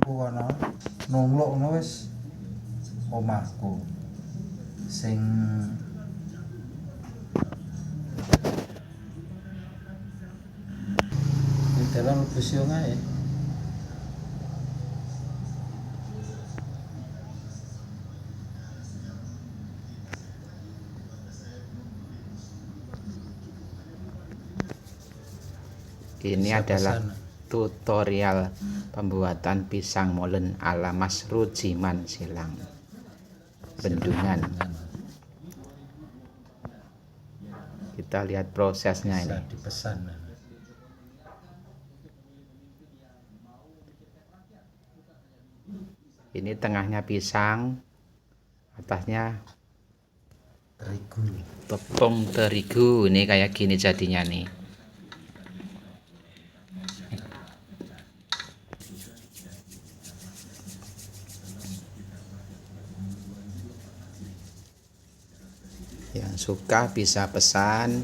omahku kono nungluk ngono wis omahku sing dalam bus yo ngae. Ini adalah tutorial pembuatan pisang molen ala Mas Rujiman Silang Bendungan. Kita lihat prosesnya ini. Dipesan. Ini tengahnya pisang, atasnya Terigu. tepung terigu. Ini kayak gini jadinya nih. Yang suka bisa pesan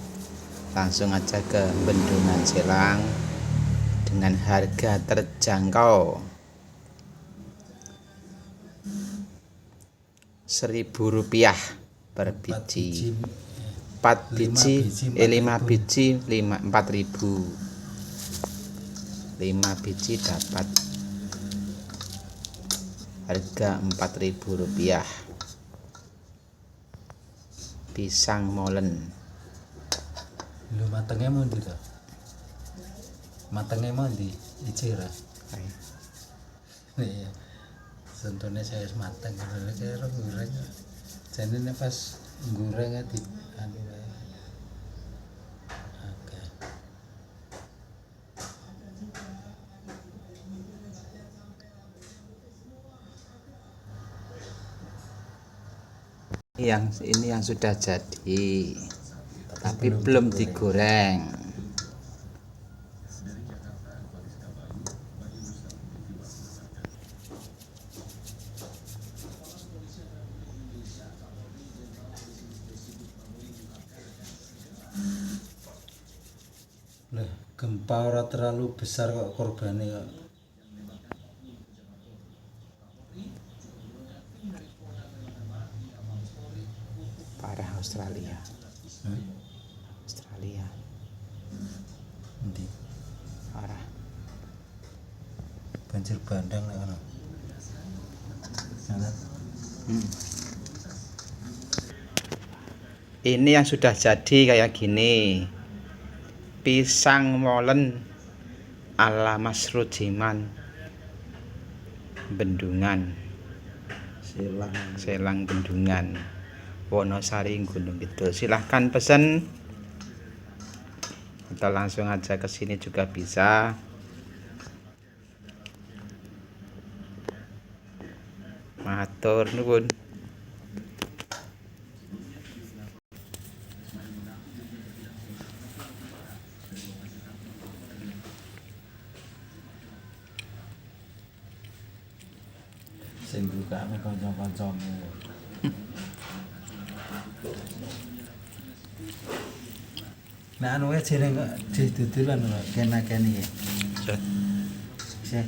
langsung aja ke Bendungan Silang dengan harga terjangkau Rp1.000 per biji. 4 biji 5 biji 4.000. 5 biji dapat harga Rp4.000. Pisang molen. Lho matenge mundi to? Matenge mundi icira. Iya. Sentone saya mateng kira goreng. Janine pas goreng di anu wae. Oke. Ini yang sudah jadi, tapi belum digoreng. Lah, gempa ora terlalu besar kok korbane kok. Parah Australia. Australia. Endi? Parah. Banjir bandang nek ngono. Ini yang sudah jadi kayak gini. Pisang molen ala Mas Rujiman Bendungan Silang Bendungan Wonosari Gunung Kidul. Silahkan pesen atau langsung aja ke sini juga bisa. Matur nuwun. Sing bukane kanca-kancamu. Nah anu wae jeneng kok didudulan kok kena-kene. Sih.